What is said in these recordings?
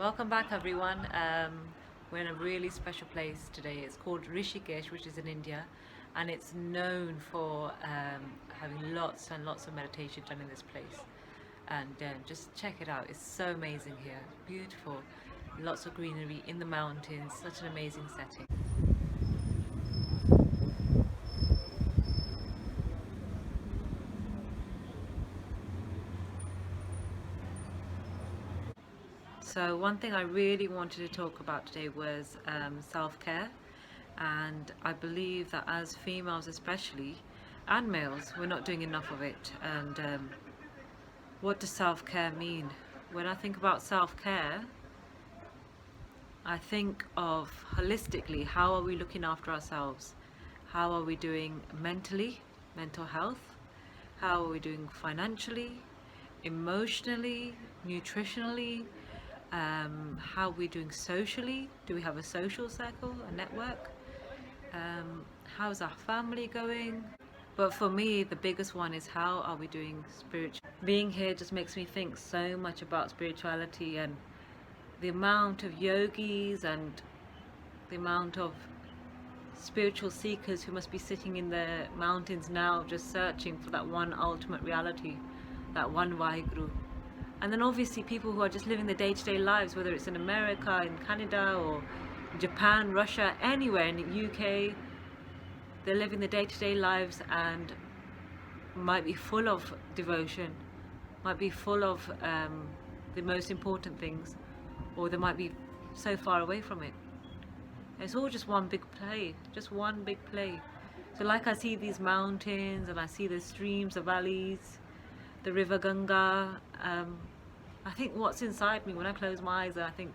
Welcome back everyone. We're in a really special place today. It's called Rishikesh, which is in India, and it's known for having lots and lots of meditation done in this place. And just check it out. It's so amazing here. Beautiful. Lots of greenery in the mountains. Such an amazing setting. So one thing I really wanted to talk about today was self-care, and I believe that as females especially, and males, we're not doing enough of it. And what does self-care mean? When I think about self-care, I think of holistically, how are we looking after ourselves? How are we doing mentally, mental health? How are we doing financially, emotionally, nutritionally? How are we doing socially? Do we have a social circle, a network? How's our family going? But for me, the biggest one is how are we doing spiritually? Being here just makes me think so much about spirituality and the amount of yogis and the amount of spiritual seekers who must be sitting in the mountains now just searching for that one ultimate reality, that one Vaheguru. And then obviously people who are just living their day-to-day lives, whether it's in America, in Canada, or Japan, Russia, anywhere in the UK, they're living their day-to-day lives and might be full of devotion, might be full of the most important things, or they might be so far away from it. It's all just one big play, just one big play. So like I see these mountains and I see the streams, the valleys, the river Ganga, I think what's inside me when I close my eyes, I think,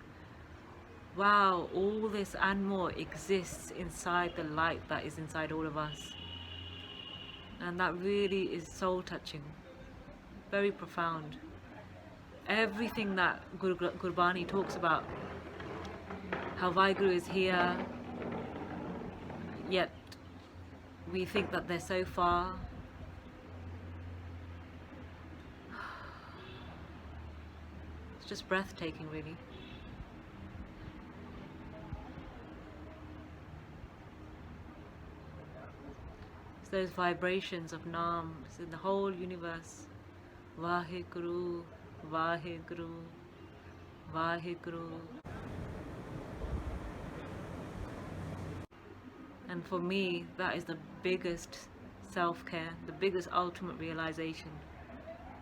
wow, all this and more exists inside the light that is inside all of us. And that really is soul touching, very profound. Everything that Gurbani talks about, how Vaheguru is here, yet we think that they're so far. It's just breathtaking, really. It's those vibrations of Naam. It's in the whole universe. Vaheguru, Vaheguru, Vaheguru. And for me, that is the biggest self-care, the biggest ultimate realization,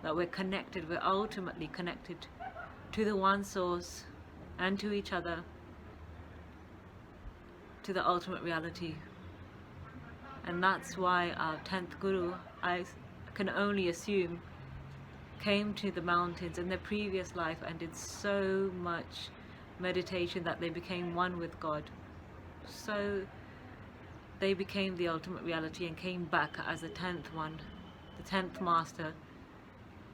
that we're connected, we're ultimately connected to the one source and to each other, to the ultimate reality. And that's why our 10th Guru, I can only assume, came to the mountains in their previous life and did so much meditation that they became one with God. So they became the ultimate reality and came back as the 10th one, the 10th master,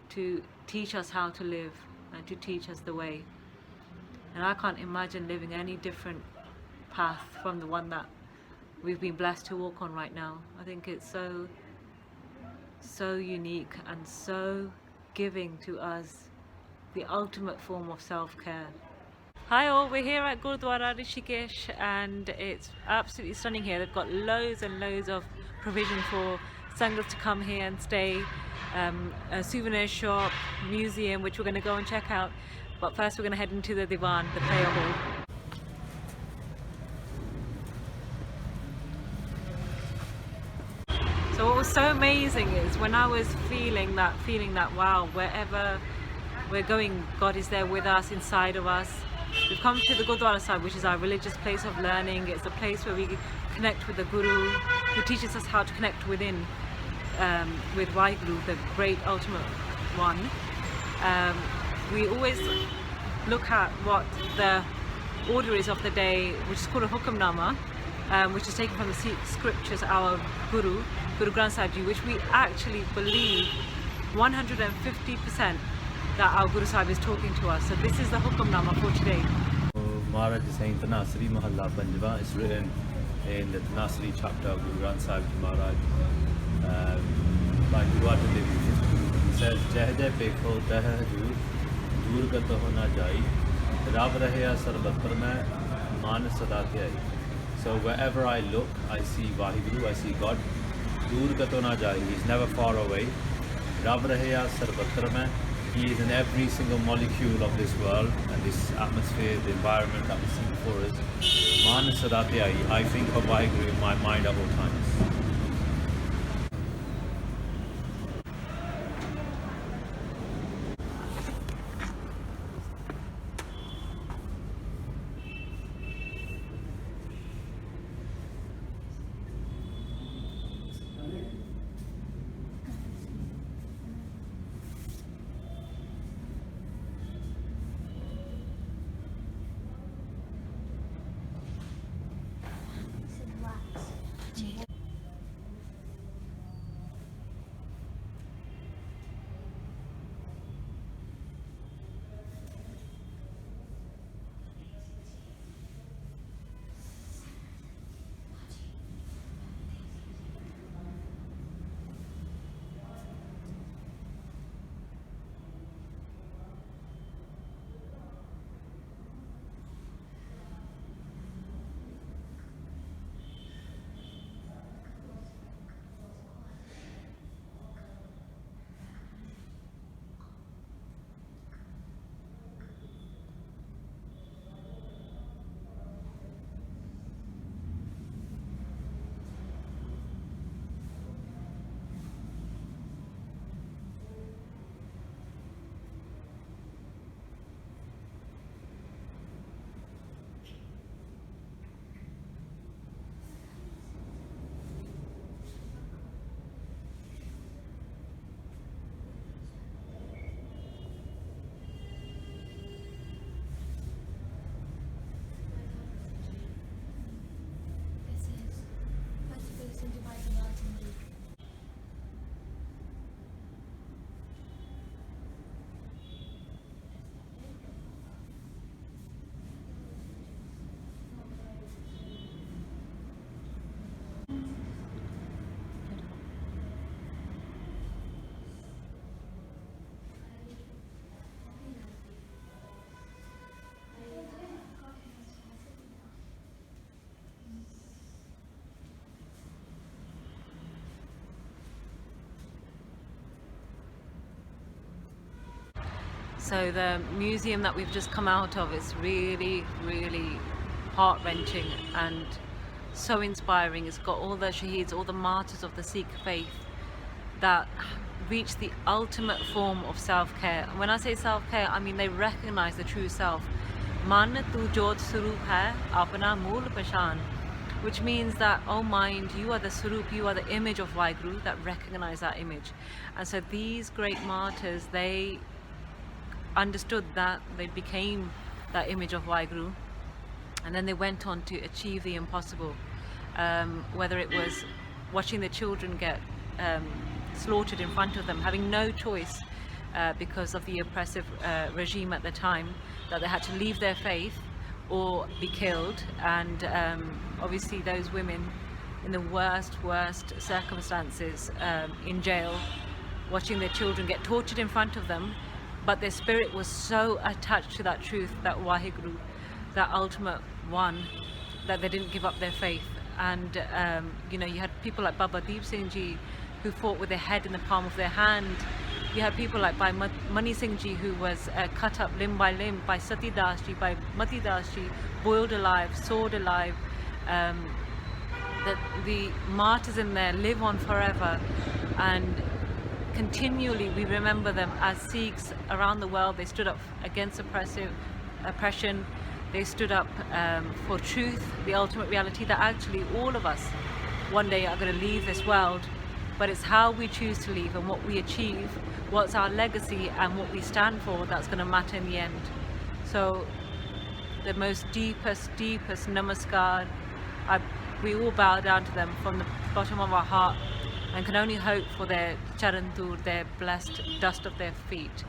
to teach us how to live and to teach us the way. And I can't imagine living any different path from the one that we've been blessed to walk on right now. I think it's so unique and so giving to us, the ultimate form of self-care. Hi all, we're here at Gurdwara Rishikesh and it's absolutely stunning here. They've got loads and loads of provision for Sanghas to come here and stay, a souvenir shop, museum, which we're going to go and check out. But first we're going to head into the Divan, the prayer hall. So what was so amazing is when I was feeling that wow, wherever we're going, God is there with us, inside of us. We've come to the Gurdwara Sahib, which is our religious place of learning. It's a place where we connect with the Guru, who teaches us how to connect within, with Vaheguru, the great ultimate one. We always look at what the order is of the day, which is called a Hukamnama, which is taken from the Sikh scriptures, our Guru, Guru Granth Sahib Ji, which we actually believe 150% that our Guru Sahib is talking to us. So this is the Hukamnama for today. Maharaj is saying Tanasri Mahalla Panjwa is written in the Tanasri chapter of Guru Granth Sahib Ji Maharaj by Guru Arjan Dev Ji. He says, Jahde Pekho Tahaju Durgato Na Jai Rab raheya sarbattar mein, man sada tyai. So wherever I look, I see Vaheguru, I see God. Dur ka to na jai, He is never far away. Rab raheya sarbattar mein, He is in every single molecule of this world and this atmosphere, the environment that we see before us. Man sada tyai, I think of Vaheguru in my mind at all times. So the museum that we've just come out of is really, really heart-wrenching and so inspiring. It's got all the shaheeds, all the martyrs of the Sikh faith that reach the ultimate form of self-care. And when I say self-care, I mean they recognize the true self. Man tu jot surup hai, apna mool pashan. Which means that, oh mind, you are the Surup, you are the image of Vaheguru, that recognize that image. And so these great martyrs, they understood that, they became that image of Vaheguru, and then they went on to achieve the impossible. Whether it was watching the children get slaughtered in front of them, having no choice because of the oppressive regime at the time, that they had to leave their faith or be killed, and obviously those women in the worst circumstances in jail, watching their children get tortured in front of them, but their spirit was so attached to that truth, that Vaheguru, that ultimate one, that they didn't give up their faith. And you know, you had people like Baba Deep Singh Ji who fought with their head in the palm of their hand. You had people like Bhai Mani Singh Ji, who was cut up limb by limb, by Sati Das Ji, by Mati Das Ji, boiled alive, sword alive. That the martyrs in there live on forever, and continually we remember them as Sikhs around the world. They stood up against oppression. They stood up for truth, the ultimate reality that actually all of us one day are going to leave this world, but it's how we choose to leave and what we achieve, what's our legacy and what we stand for, that's going to matter in the end. So the most deepest namaskar, we all bow down to them from the bottom of our heart, and can only hope for their charantur, their blessed dust of their feet.